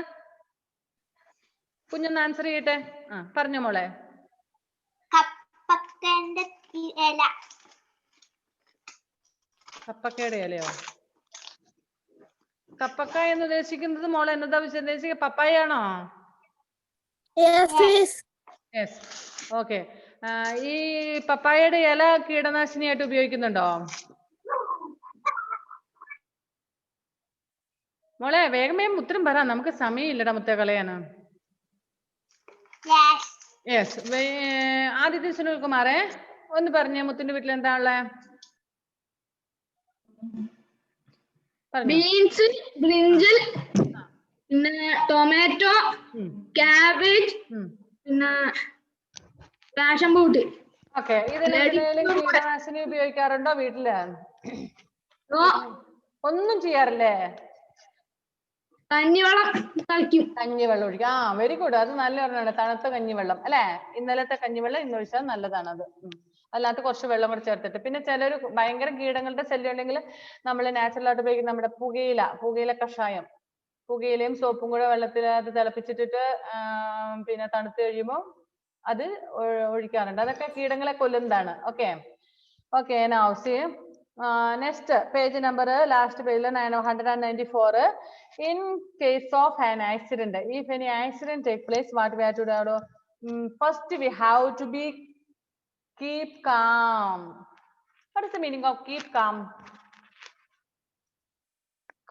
കുഞ്ഞൊന്ന് ആൻസർ ചെയ്യട്ടെ. പറഞ്ഞോ മോളെ. കപ്പക്കയുടെ ഇലയോ? കപ്പക്ക എന്ന് ഉദ്ദേശിക്കുന്നത് മോളെ എന്നതാ ഉദ്ദേശിക്കുക? പപ്പായാണോ? യെസ്. ഓക്കെ. ഈ പപ്പായയുടെ ഇല കീടനാശിനിയായിട്ട് ഉപയോഗിക്കുന്നുണ്ടോ മോളെ? വേഗം ഉത്തരം പറ, നമുക്ക് സമയമില്ലടാ മുത്തേ കളയാന്. യെസ്. ആദിത്യ സുനിൽകുമാറേ ഒന്ന് പറഞ്ഞേ, മുത്തിന്റെ വീട്ടിൽ എന്താ ഉള്ളേ? ബീൻസ്, ബ്രിഞ്ചൽ, പിന്നെ ടൊമാറ്റോ, കാബേജ്, പിന്നെ പാഷൻ ഫ്രൂട്ട്. ഓക്കെ. ഇതിലെന്തെങ്കിലും കീടനാശിനി ഉപയോഗിക്കാറുണ്ടോ വീട്ടില്? ഒന്നും ചെയ്യാറില്ലേ? കഞ്ഞിവെള്ളം കളിക്കും. കഞ്ഞിവെള്ളം ഒഴിക്കും. Very good. അത് നല്ല ഒരെണ്ണമാണ്, തണുത്ത കഞ്ഞിവെള്ളം അല്ലെ? ഇന്നലത്തെ കഞ്ഞിവെള്ളം ഇന്ന് ഒഴിച്ചാൽ നല്ലതാണ് അത്. അല്ലാത്ത കുറച്ച് വെള്ളം കൂടെ ചേർത്തിട്ട്. പിന്നെ ചിലർ ഭയങ്കര കീടങ്ങളുടെ ശല്യം ഉണ്ടെങ്കിൽ നമ്മൾ നാച്ചുറൽ ആയിട്ട് ഉപയോഗിക്കുന്ന നമ്മുടെ പുകയില കഷായം, പുകയിലയും സോപ്പും കൂടെ വെള്ളത്തിൽ അത് തിളപ്പിച്ചിട്ടിട്ട് പിന്നെ തണുത്ത് കഴിയുമ്പോൾ അത് ഒഴിക്കാറുണ്ട്. അതൊക്കെ കീടങ്ങളെ കൊല്ലുന്നതാണ്. Okay. Now see next page number, last page 994. In case of an accident, if any accident take place, what we have to do? First we have to keep calm. What is the meaning of keep calm?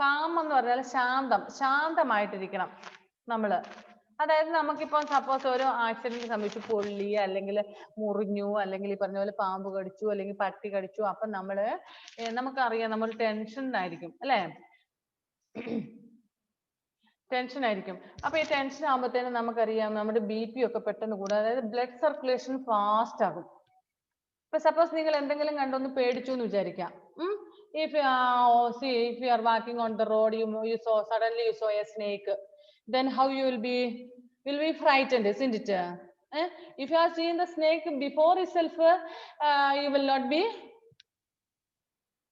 Calm എന്ന് പറഞ്ഞാൽ ശാന്തമായിട്ടിരിക്കണം നമ്മള്. അതായത് നമുക്കിപ്പോ സപ്പോസ് ഒരു ആക്സിഡന്റ് സംഭവിച്ചു, പൊള്ളി, അല്ലെങ്കിൽ മുറിഞ്ഞു, അല്ലെങ്കിൽ ഈ പറഞ്ഞ പോലെ പാമ്പ് കടിച്ചു, അല്ലെങ്കിൽ പട്ടി കടിച്ചു, അപ്പൊ നമുക്കറിയാം നമ്മൾ ടെൻഷനായിരിക്കും അല്ലെ? ടെൻഷനായിരിക്കും. അപ്പൊ ഈ ടെൻഷൻ ആകുമ്പോഴത്തേനും നമുക്കറിയാം നമ്മുടെ BP ഒക്കെ പെട്ടെന്ന് കൂടും, അതായത് ബ്ലഡ് സർക്കുലേഷൻ ഫാസ്റ്റ് ആകും. ഇപ്പൊ സപ്പോസ് നിങ്ങൾ എന്തെങ്കിലും കണ്ടൊന്ന് പേടിച്ചു എന്ന് വിചാരിക്കാം. If you are walking on the road, suddenly you saw a snake, then how you will be frightened, isn't it? If you are seeing the snake before itself, you will not be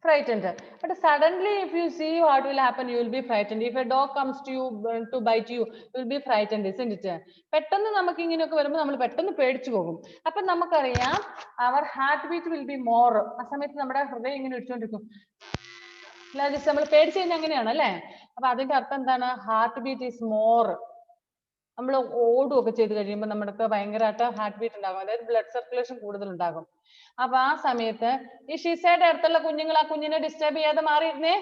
frightened. But suddenly, if you see what will happen, you will be frightened. If a dog comes to you to bite you, you will be frightened, isn't it? പെട്ടെന്ന് നമുക്ക് ഇങ്ങനെയൊക്കെ വരുമ്പോൾ നമ്മൾ പെട്ടെന്ന് പേടിച്ചു പോകും. അപ്പൊ നമുക്കറിയാം our heart beat will be more. ആ സമയത്ത് നമ്മുടെ ഹൃദയം ഇങ്ങനെ ഇടിച്ചുകൊണ്ടിരിക്കും. നമ്മൾ പേടിച്ചു കഴിഞ്ഞാൽ അങ്ങനെയാണ് അല്ലേ? അപ്പൊ അതിന്റെ അർത്ഥം എന്താണ്? Heart beat is more. നമ്മൾ ഓടുകയൊക്കെ ചെയ്ത് കഴിയുമ്പോൾ നമ്മുടെ ഭയങ്കരമായിട്ട് ഹാർട്ട് ബീറ്റ് ഉണ്ടാകും, അതായത് ബ്ലഡ് സർക്കുലേഷൻ കൂടുതൽ ഉണ്ടാകും. അപ്പൊ ആ സമയത്ത് ഈ ഷീസയുടെ അടുത്തുള്ള കുഞ്ഞുങ്ങൾ ആ കുഞ്ഞിനെ ഡിസ്റ്റർബ് ചെയ്യാതെ മാറിയിരുന്നേ.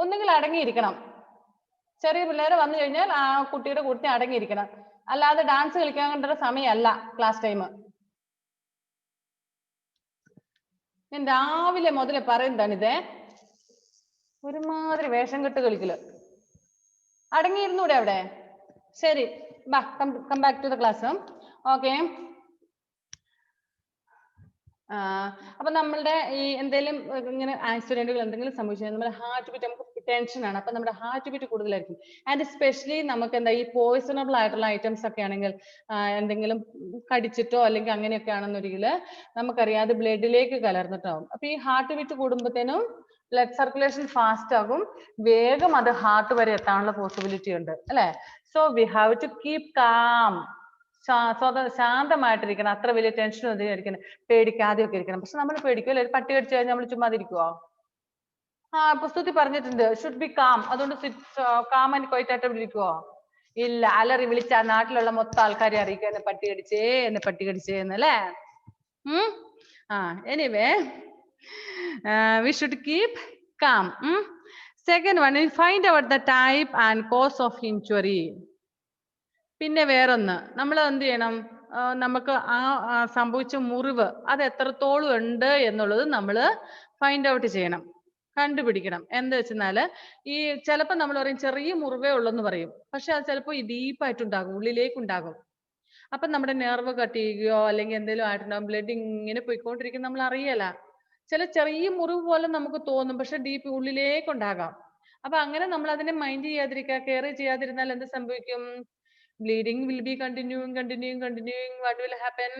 ഒന്നുകിൽ അടങ്ങിയിരിക്കണം. ചെറിയ പിള്ളേരെ വന്നു കഴിഞ്ഞാൽ ആ കുട്ടിയുടെ കൂട്ടത്തിൽ അടങ്ങിയിരിക്കണം. അല്ലാതെ ഡാൻസ് കളിക്കാൻ കണ്ട സമയമല്ല ക്ലാസ് ടൈം. ഞാൻ രാവിലെ മുതലേ പറയുന്നതാണിതേ. ഒരുമാതിരി വേഷം കെട്ട് കളിക്കല്. അടങ്ങിയിരുന്നൂടെ അവിടെ? ശരി, ബാ come back to the class. Okay. അപ്പൊ നമ്മളുടെ ഈ എന്തെങ്കിലും ഇങ്ങനെ ആക്സിഡന്റുകൾ എന്തെങ്കിലും സംഭവിച്ചാൽ നമ്മുടെ ഹാർട്ട് ബീറ്റ് നമുക്ക് ടെൻഷൻ ആണ്. അപ്പൊ നമ്മുടെ ഹാർട്ട് ബീറ്റ് കൂടുതലായിരിക്കും. ആൻഡ് എസ്പെഷ്യലി നമുക്ക് എന്താ ഈ പോയിസണബിൾ ആയിട്ടുള്ള ഐറ്റംസ് ഒക്കെ ആണെങ്കിൽ എന്തെങ്കിലും കടിച്ചിട്ടോ അല്ലെങ്കിൽ അങ്ങനെയൊക്കെ ആണെന്നൊരിക്കൽ നമുക്കറിയാം അത് ബ്ലഡിലേക്ക് കലർന്നിട്ടാവും. അപ്പൊ ഈ ഹാർട്ട് ബീറ്റ് കൂടുമ്പോഴത്തേനും ബ്ലഡ് സർക്കുലേഷൻ ഫാസ്റ്റ് ആകും, വേഗം അത് ഹാർട്ട് വരെ എത്താനുള്ള പോസിബിലിറ്റി ഉണ്ട് അല്ലെ? So we have to keep calm. ശാന്തമായിട്ടിരിക്കണം, അത്ര വലിയ ടെൻഷൻ ഒന്നും ഇരിക്കണം, പേടിക്കാതെയൊക്കെ ഇരിക്കണം. പക്ഷെ നമ്മൾ പേടിക്കുമല്ലോ, ഒരു പട്ടി കടിച്ചു കഴിഞ്ഞാൽ നമ്മൾ ചുമ്മാതിരിക്കുവോ? പുസ്തകത്തിൽ പറഞ്ഞിട്ടുണ്ട് ഷുഡ് ബി കാം. അതുകൊണ്ട് കാം ആൻഡ് ക്വൈറ്റ് ആയിട്ട് ഇരിക്കുവോ? ഇല്ല, അലറി വിളിച്ച നാട്ടിലുള്ള മൊത്തം ആൾക്കാരെ അറിയിക്കുക എന്നെ പട്ടി കടിച്ചേ, എന്നെ പട്ടി കടിച്ചേ എന്നല്ലേ. Anyway we should keep calm. Second one is find out the type and cause of injury. പിന്നെ വേറൊന്ന് നമ്മൾ എന്ത് ചെയ്യണം, നമുക്ക് ആ സംഭവിച്ച മുറിവ് അത് എത്രത്തോളം ഉണ്ട് എന്നുള്ളത് നമ്മൾ ഫൈൻഡ് ഔട്ട് ചെയ്യണം, കണ്ടുപിടിക്കണം. എന്താ വെച്ചെന്നാല് ഈ ചിലപ്പോൾ നമ്മൾ പറയും ചെറിയ മുറിവേ ഉള്ളെന്ന് പറയും, പക്ഷെ അത് ചിലപ്പോൾ ഡീപ്പായിട്ടുണ്ടാകും, ഉള്ളിലേക്കുണ്ടാകും. അപ്പൊ നമ്മുടെ നെർവ് കട്ട് ചെയ്യുകയോ അല്ലെങ്കിൽ എന്തെങ്കിലും ആയിട്ടുണ്ടാകും, ബ്ലഡ് ഇങ്ങനെ പോയിക്കൊണ്ടിരിക്കും, നമ്മൾ അറിയല. ചില ചെറിയ മുറിവ് പോലെ നമുക്ക് തോന്നും, പക്ഷെ ഡീപ്പ് ഉള്ളിലേക്കുണ്ടാകാം. അപ്പൊ അങ്ങനെ നമ്മൾ അതിനെ മൈൻഡ് ചെയ്യാതിരിക്കുക, കെയർ ചെയ്യാതിരുന്നാൽ എന്ത് സംഭവിക്കും? Bleeding will be continuing. What will happen?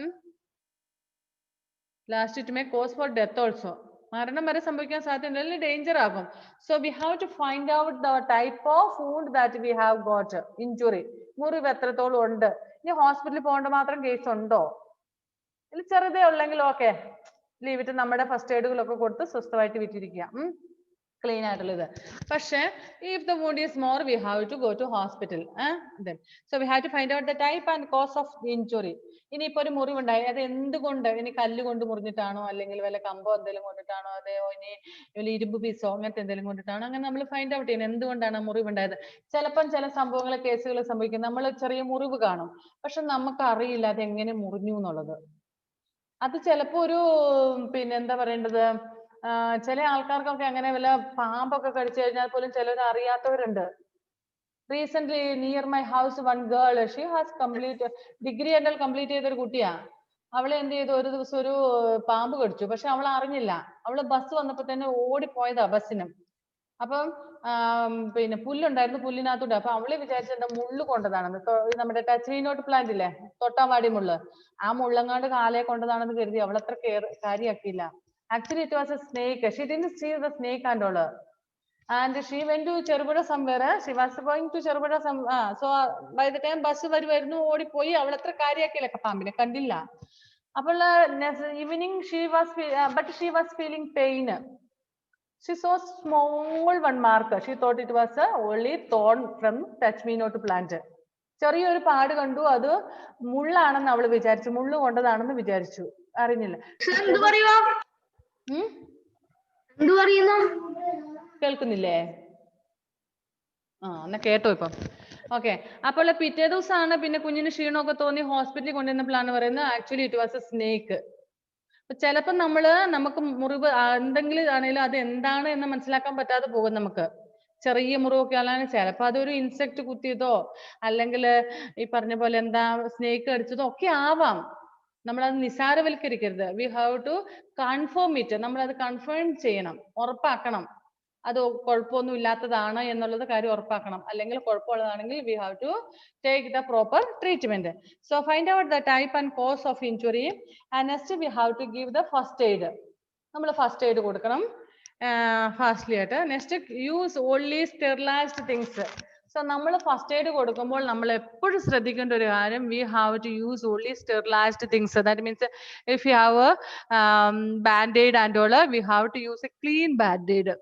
Last it may cause for death also. മരണം വരെ സംഭവിക്കാൻ സാധ്യതയുണ്ട്, അല്ലെങ്കിൽ ഡേഞ്ചർ ആകും. So we have to find out the type of wound that we have got. Injury, മുറിവ് എത്രത്തോളം ഉണ്ട്. ഇനി ഹോസ്പിറ്റലിൽ പോകേണ്ട മാത്രം കേസ് ഉണ്ടോ? ഇല്ല, ചെറുതേ ഉള്ളെങ്കിൽ ഓക്കെ ലീവ് ഇട്ട് നമ്മുടെ ഫസ്റ്റ് എയ്ഡുകളൊക്കെ കൊടുത്ത് സ്വസ്ഥമായിട്ട് വിട്ടിരിക്കുക, ക്ലീൻ ആയിട്ടുള്ള ഇത്. പക്ഷെ if the wound is more, we have to go to hospital. Then so we have to find out the type and cause of injury. ഇനിയിപ്പോ ഒരു മുറിവുണ്ടായി, അത് എന്തുകൊണ്ട്? ഇനി കല്ല് കൊണ്ട് മുറിഞ്ഞിട്ടാണോ, അല്ലെങ്കിൽ വല്ല കമ്പോ എന്തെങ്കിലും കൊണ്ടിട്ടാണോ, അതെയോ ഇനി വല്ല ഇരുമ്പ് പീസോ അങ്ങനത്തെ എന്തെങ്കിലും കൊണ്ടിട്ടാണോ? അങ്ങനെ നമ്മൾ ഫൈൻഡ് ഔട്ട് ചെയ്യണം എന്തുകൊണ്ടാണ് മുറിവുണ്ടായത്. ചിലപ്പം ചില സംഭവങ്ങൾ കേസുകൾ സംഭവിക്കും, നമ്മൾ ചെറിയ മുറിവ് കാണും, പക്ഷെ നമുക്ക് അറിയില്ല അത് എങ്ങനെ മുറിഞ്ഞു എന്നുള്ളത്. അത് ചിലപ്പോ ഒരു എന്താ പറയേണ്ടത്, ചില ആൾക്കാർക്കൊക്കെ അങ്ങനെ വല്ല പാമ്പൊക്കെ കടിച്ചു കഴിഞ്ഞാൽ പോലും ചിലർ അറിയാത്തവരുണ്ട്. Recent near my house one girl, she has degree എല്ലാം കംപ്ലീറ്റ് ചെയ്തൊരു കുട്ടിയാ. അവളെ എന്ത് ചെയ്തു, ഒരു ദിവസം ഒരു പാമ്പ് കടിച്ചു, പക്ഷെ അവൾ അറിഞ്ഞില്ല. അവള് ബസ് വന്നപ്പോ തന്നെ ഓടിപ്പോയതാ ബസ്സിനും. അപ്പം പുല്ലുണ്ടായിരുന്നു, പുല്ലിനകത്തൂടെ. അപ്പൊ അവള് വിചാരിച്ച എന്താ മുള്ളു കൊണ്ടതാണെന്ന്. നമ്മുടെ ടച്ച് മീ നോട്ട് പ്ലാന്റ് ഇല്ലേ, തൊട്ടാവാടി മുള്ള്, ആ മുള്ളങ്ങാണ്ട് കാലയെ കൊണ്ടതാണെന്ന് കരുതി അവൾ അത്ര കാര്യമാക്കിയില്ല. Actually, it was a snake. She didn't see the snake and all. And she went to Cherbuda somewhere. She was going to Cherbuda so by the time bus വരുന്നു ഓടിപ്പോയി. അവൾ അത്ര കാര്യമാക്കിയില്ല, പാമ്പിനെ കണ്ടില്ല. അപ്പോൾ evening but she was feeling pain. She saw small one mark. She thought it was only thorn from touch me not plant. ചെറിയൊരു പാട് കണ്ടു, അത് മുള്ളാണെന്ന് അവൾ വിചാരിച്ചു, മുള്ളു കൊണ്ടതാണെന്ന് വിചാരിച്ചു, അറിഞ്ഞില്ല. കേൾക്കുന്നില്ലേ? എന്നാ കേട്ടോ ഇപ്പം. ഓക്കെ. അപ്പോൾ പിറ്റേ ദിവസമാണ് പിന്നെ കുഞ്ഞിന് ക്ഷീണമൊക്കെ തോന്നി ഹോസ്പിറ്റലിൽ കൊണ്ടുവന്നപ്പോഴാണ് പറയുന്നത് actually it was A snake. ചിലപ്പോൾ നമുക്ക് മുറിവ് എന്തെങ്കിലും ആണെങ്കിലും അത് എന്താണ് എന്ന് മനസ്സിലാക്കാൻ പറ്റാതെ പോകും. നമുക്ക് ചെറിയ മുറിവൊക്കെ ആണെങ്കിൽ ചിലപ്പോൾ അതൊരു ഇൻസെക്ട് കുത്തിയതോ അല്ലെങ്കിൽ ഈ പറഞ്ഞ പോലെ എന്താ സ്നേക്ക് കടിച്ചതോ ഒക്കെ ആവാം. നമ്മളത് നിസാരവൽക്കരിക്കരുത്. We have to confirm it. നമ്മളത് കൺഫേം ചെയ്യണം, ഉറപ്പാക്കണം. അത് കുഴപ്പമൊന്നും ഇല്ലാത്തതാണ് എന്നുള്ളത് കാര്യം ഉറപ്പാക്കണം. അല്ലെങ്കിൽ കുഴപ്പമുള്ളതാണെങ്കിൽ we have to take the proper treatment. So find out the type and cause of injury and next we have to give the first aid. നമ്മൾ ഫസ്റ്റ് എയ്ഡ് കൊടുക്കണം ഫാസ്റ്റ്ലി ആയിട്ട്. Next use only sterilised things. So നമ്മൾ ഫസ്റ്റ് എയ്ഡ് കൊടുക്കുമ്പോൾ നമ്മൾ എപ്പോഴും ശ്രദ്ധിക്കേണ്ട ഒരു കാര്യം, we have to use only sterilised things. That means if you have bandaid and all, we have to use a clean bandaid.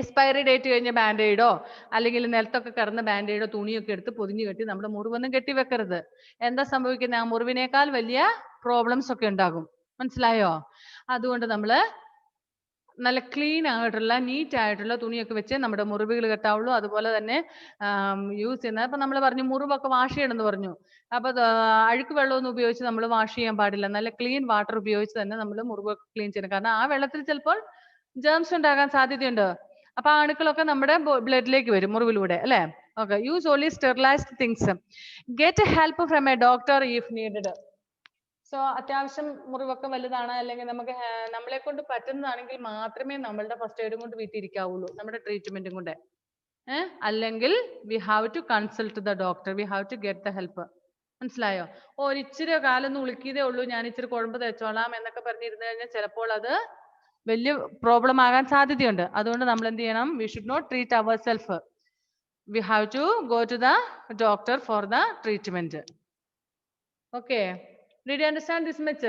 Expiry date കഴിഞ്ഞ ബാൻഡേഡോ അല്ലെങ്കിൽ നിലത്തൊക്കെ കിടന്ന ബാൻഡേഡോ തുണിയൊക്കെ എടുത്ത് പൊതിഞ്ഞു കെട്ടി നമ്മുടെ മുറിവൊന്നും കെട്ടി വെക്കരുത്. എന്താ സംഭവിക്കുന്നത്? ആ മുറിവിനേക്കാൾ വലിയ പ്രോബ്ലംസ് ഒക്കെ ഉണ്ടാകും. മനസ്സിലായോ? അതുകൊണ്ട് നമ്മൾ നല്ല ക്ലീൻ ആയിട്ടുള്ള നീറ്റ് ആയിട്ടുള്ള തുണിയൊക്കെ വെച്ച് നമ്മുടെ മുറിവുകൾ കെട്ടാവുള്ളൂ. അതുപോലെ തന്നെ യൂസ് ചെയ്യുന്നത്, അപ്പൊ നമ്മൾ പറഞ്ഞു മുറിവൊക്കെ വാഷ് ചെയ്യണമെന്ന് പറഞ്ഞു. അപ്പൊ അഴുക്ക് വെള്ളമൊന്നും ഉപയോഗിച്ച് നമ്മൾ വാഷ് ചെയ്യാൻ പാടില്ല. നല്ല ക്ലീൻ വാട്ടർ ഉപയോഗിച്ച് തന്നെ നമ്മൾ മുറിവൊക്കെ ക്ലീൻ ചെയ്യണം. കാരണം ആ വെള്ളത്തിൽ ചിലപ്പോൾ ജേംസ് ഉണ്ടാകാൻ സാധ്യതയുണ്ട്. അപ്പൊ ആ അണുക്കളൊക്കെ നമ്മുടെ ബ്ലഡിലേക്ക് വരും മുറിവിലൂടെ, അല്ലെ? Okay. Use only sterilised things. Get help from A doctor if needed. So അത്യാവശ്യം മുറിവൊക്കെ വലുതാണ് അല്ലെങ്കിൽ നമുക്ക് നമ്മളെ കൊണ്ട് പറ്റുന്നതാണെങ്കിൽ മാത്രമേ നമ്മളുടെ ഫസ്റ്റ് എയ്ഡും കൊണ്ട് വീട്ടിലിരിക്കാവുള്ളൂ, നമ്മുടെ ട്രീറ്റ്മെന്റും കൊണ്ട്. അല്ലെങ്കിൽ we have to consult the doctor, we have to get the help. മനസ്സിലായോ? ഒരു ഇച്ചിരി കാലൊന്നും ഉളുക്കിയതേ ഉള്ളൂ, ഞാൻ ഇച്ചിരി കുഴമ്പ് തേച്ചോളാം എന്നൊക്കെ പറഞ്ഞിരുന്നു കഴിഞ്ഞാൽ ചിലപ്പോൾ അത് വലിയ പ്രോബ്ലം ആകാൻ സാധ്യതയുണ്ട്. അതുകൊണ്ട് നമ്മൾ എന്ത് ചെയ്യണം? We should not treat our self. We have to go to the doctor for the treatment. Okay. Did you understand this much?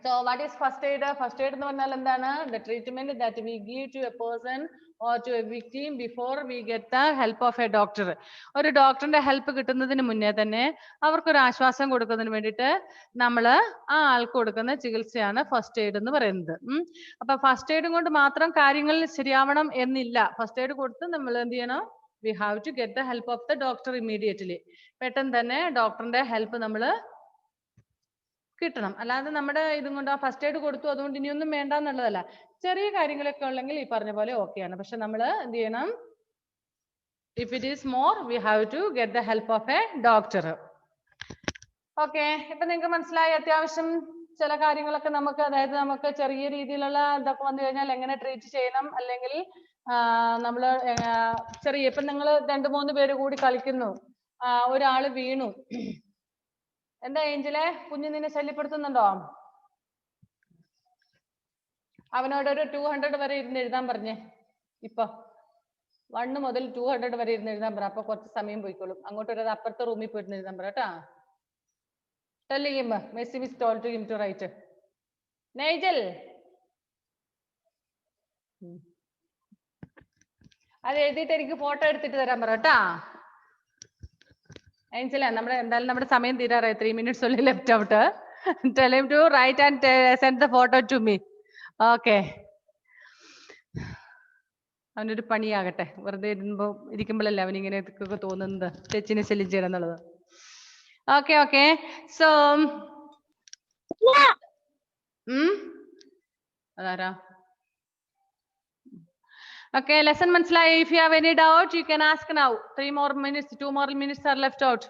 So what is first aid? First aid എന്ന് പറഞ്ഞാൽ എന്താണ്? The treatment that we give to a person or to a victim before we get the help of a doctor. ഒരു ഡോക്ടറിന്റെ ഹെൽപ്പ് കിട്ടുന്നതിന് മുന്നേ തന്നെ അവർക്കൊരു ആശ്വാസം കൊടുക്കുന്നതിന് വേണ്ടിയിട്ട് നമ്മൾ ആ ആൾക്ക് കൊടുക്കുന്ന ചികിത്സയാണ് ഫസ്റ്റ് എയ്ഡ് എന്ന് പറയുന്നത്. അപ്പൊ ഫസ്റ്റ് എയ്ഡും കൊണ്ട് മാത്രം കാര്യങ്ങൾ ശരിയാവണം എന്നില്ല. ഫസ്റ്റ് എയ്ഡ് കൊടുത്ത് നമ്മൾ എന്ത് ചെയ്യണം? We have to get the help of the doctor immediately. പെട്ടെന്ന് തന്നെ ഡോക്ടറിന്റെ ഹെൽപ്പ് നമ്മൾ കിട്ടണം. അല്ലാതെ നമ്മുടെ ഇതും കൊണ്ട് ആ ഫസ്റ്റ് എയ്ഡ് കൊടുത്തു അതുകൊണ്ട് ഇനിയൊന്നും വേണ്ട എന്നുള്ളതല്ല. ചെറിയ കാര്യങ്ങളൊക്കെ ഉള്ളെങ്കിൽ ഈ പറഞ്ഞ പോലെ ഓക്കെയാണ്. പക്ഷെ നമ്മൾ എന്ത് ചെയ്യണം? If it is more we have to get the help of a doctor. Okay. ഇപ്പൊ നിങ്ങൾക്ക് മനസ്സിലായി അത്യാവശ്യം ചില കാര്യങ്ങളൊക്കെ നമുക്ക്, അതായത് നമുക്ക് ചെറിയ രീതിയിലുള്ള ഇതൊക്കെ വന്നു കഴിഞ്ഞാൽ എങ്ങനെ ട്രീറ്റ് ചെയ്യണം, അല്ലെങ്കിൽ നമ്മൾ ചെറിയ, ഇപ്പൊ നിങ്ങൾ 2-3 പേര് കൂടി കളിക്കുന്നു, ഒരാള് വീണു, എന്താ ഏഞ്ചലെ, കുഞ്ഞു നിന്നെ ശല്യപ്പെടുത്തുന്നുണ്ടോ? അവനോട് ഒരു 200 വരെ ഇരുന്ന് എഴുതാൻ പറഞ്ഞേ. ഇപ്പൊ 1 മുതൽ 200 വരെ ഇരുന്ന് എഴുതാൻ പറ. അപ്പൊ കുറച്ച് സമയം പോയിക്കോളും. അങ്ങോട്ടൊരു അപ്പുറത്തെ റൂമിൽ പോയിരുന്ന് എഴുതാൻ പറ കേട്ടാ. Tell him, Messi is told to him to write. Nigel. അത് എഴുതിയിട്ട് എനിക്ക് ഫോട്ടോ എടുത്തിട്ട് തരാൻ പറ കേട്ടാ. ഏഞ്ചല, എന്തായാലും നമ്മുടെ സമയം തീരാറായി. 3 minutes only left out. Tell him to write and send the photo to me. Okay. അവനൊരു പണിയാകട്ടെ. വെറുതെ ഇരിക്കുമ്പോഴല്ലേ അവനിങ്ങനെ ഒക്കെ തോന്നുന്നത് ചേച്ചിനെ ശല്യം ചെയ്യണം എന്നുള്ളത്. Okay okay. സോ അതാരാ? Okay, lesson മനസ്സിലായി. If you have any doubt, you can ask now. 2 more minutes are left out.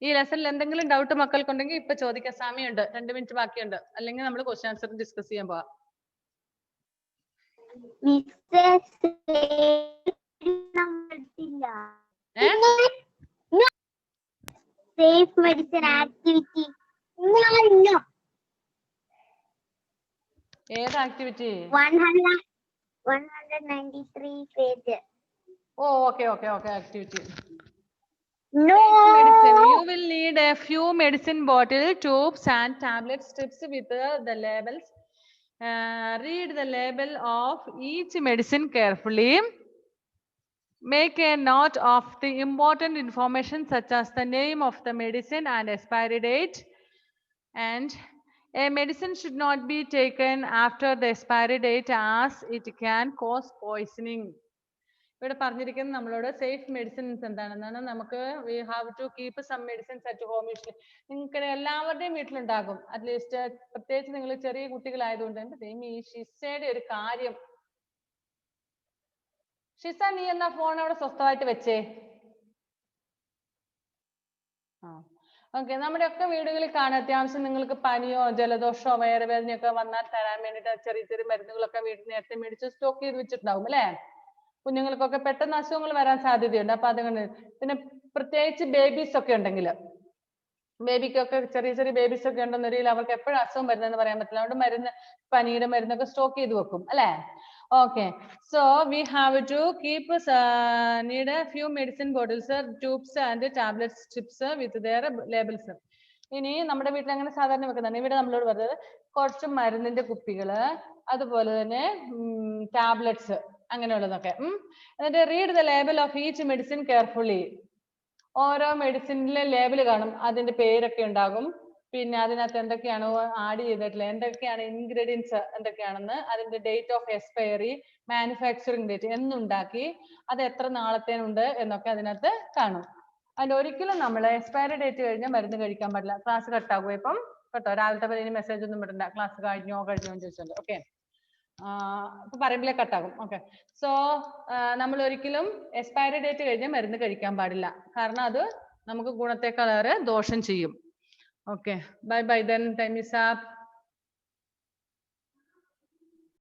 ഈ ലെസണിൽ എന്തെങ്കിലും ഡൗട്ട് മക്കൾക്കുണ്ടെങ്കിൽ ഇപ്പൊ ചോദിക്കാൻ സമയമുണ്ട്. 2 minutes ബാക്കിയുണ്ട്. അല്ലെങ്കിൽ നമ്മൾ ക്വസ്റ്റ്യൻ ആൻസർ ഡിസ്കസ് ചെയ്യാൻ പോവാം. Safe medicine activity. ഏത് activity? 193 page. Oh, okay. Activity. No. Medicine. You will need a few medicine bottle, tubes, and tablet strips with the labels. Read the label of each medicine carefully. Make a note of the important information such as the name of the medicine and expiry date. And a medicine should not be taken after the expiry date as it can cause poisoning. ഇവിടെ പറഞ്ഞിരിക്കുന്നത് നമ്മളോട് സേഫ് മെഡിസിൻസ് എന്താണെന്നാണ്. നമുക്ക് we have to keep some medicines at home. നിങ്ങൾക്ക് എല്ലാവരുടെയും വീട്ടിലുണ്ടാകും. അറ്റ്ലീസ്റ്റ് പ്രത്യേകിച്ച് നിങ്ങൾ ചെറിയ കുട്ടികളായതുകൊണ്ട്. ഈ ഷിസയുടെ ഒരു കാര്യം, ഷിസ നീ എന്നാ ഫോൺ അവിടെ സ്വസ്ഥമായിട്ട് വെച്ചേ. ഓക്കെ, നമ്മുടെ ഒക്കെ വീടുകളിൽ കാണാം അത്യാവശ്യം നിങ്ങൾക്ക് പനിയോ ജലദോഷമോ വയറുവേദനയൊക്കെ വന്നാൽ തരാൻ വേണ്ടിയിട്ട് ചെറിയ ചെറിയ മരുന്നുകളൊക്കെ വീട്ടിൽ നേരത്തെ മേടിച്ച് സ്റ്റോക്ക് ചെയ്ത് വെച്ചിട്ടുണ്ടാവും അല്ലേ? കുഞ്ഞുങ്ങൾക്കൊക്കെ പെട്ടെന്ന് അസുഖങ്ങൾ വരാൻ സാധ്യതയുണ്ട്. അപ്പൊ അതുകൊണ്ട് പിന്നെ പ്രത്യേകിച്ച് ബേബീസ് ഒക്കെ ഉണ്ടെങ്കിൽ, ബേബിക്കൊക്കെ ചെറിയ ചെറിയ ബേബീസ് ഒക്കെ ഉണ്ടെന്നൊരിക്കലും അവർക്ക് എപ്പോഴും അസുഖം വരുന്നതെന്ന് പറയാൻ പറ്റില്ല. അതുകൊണ്ട് മരുന്ന്, പനിയുടെ മരുന്നൊക്കെ സ്റ്റോക്ക് ചെയ്ത് വെക്കും അല്ലേ? Okay, so we have to keep need a few medicine bottles, tubes and tablets, strips with their labels. ഇനി നമ്മുടെ വീട്ടിൽ അങ്ങനെ സാധാരണ വെക്കുന്നതാണ്. ഇവിടെ നമ്മളോട് പറഞ്ഞത് കുറച്ച് മരുന്നിന്റെ കുപ്പികള്, അതുപോലെ തന്നെ ടാബ്ലറ്റ്സ് അങ്ങനെയുള്ളതൊക്കെ. എന്നിട്ട് read the label of each medicine carefully. ഓരോ മെഡിസിനിലെ ലേബിൾ കാണും, അതിന്റെ പേരൊക്കെ ഉണ്ടാകും. പിന്നെ അതിനകത്ത് എന്തൊക്കെയാണ് ആഡ് ചെയ്തിട്ടുള്ള, എന്തൊക്കെയാണ് ഇൻഗ്രീഡിയൻസ് എന്തൊക്കെയാണെന്ന്, അതിന്റെ date of expiry, manufacturing date, എന്നുണ്ടാക്കി, അത് എത്ര നാളത്തേനുണ്ട് എന്നൊക്കെ അതിനകത്ത് കാണും. അതിൽ ഒരിക്കലും നമ്മൾ എക്സ്പയറി ഡേറ്റ് കഴിഞ്ഞാൽ മരുന്ന് കഴിക്കാൻ പാടില്ല. ക്ലാസ് കട്ടാകും ഇപ്പം കേട്ടോ. രാവിലത്തെ പതിന് മെസ്സേജ് ഒന്നും വിടണ്ട, ക്ലാസ് കഴിഞ്ഞോ എന്ന് ചോദിച്ചോണ്ട്. ഓക്കെ, ഇപ്പൊ പറയുമ്പോഴേ കട്ടാകും. ഓക്കെ, സോ നമ്മൾ ഒരിക്കലും എക്സ്പയറി ഡേറ്റ് കഴിഞ്ഞാൽ മരുന്ന് കഴിക്കാൻ പാടില്ല. കാരണം അത് നമുക്ക് ഗുണത്തെക്കാളേറെ ദോഷം ചെയ്യും. Okay, bye bye then, time is up.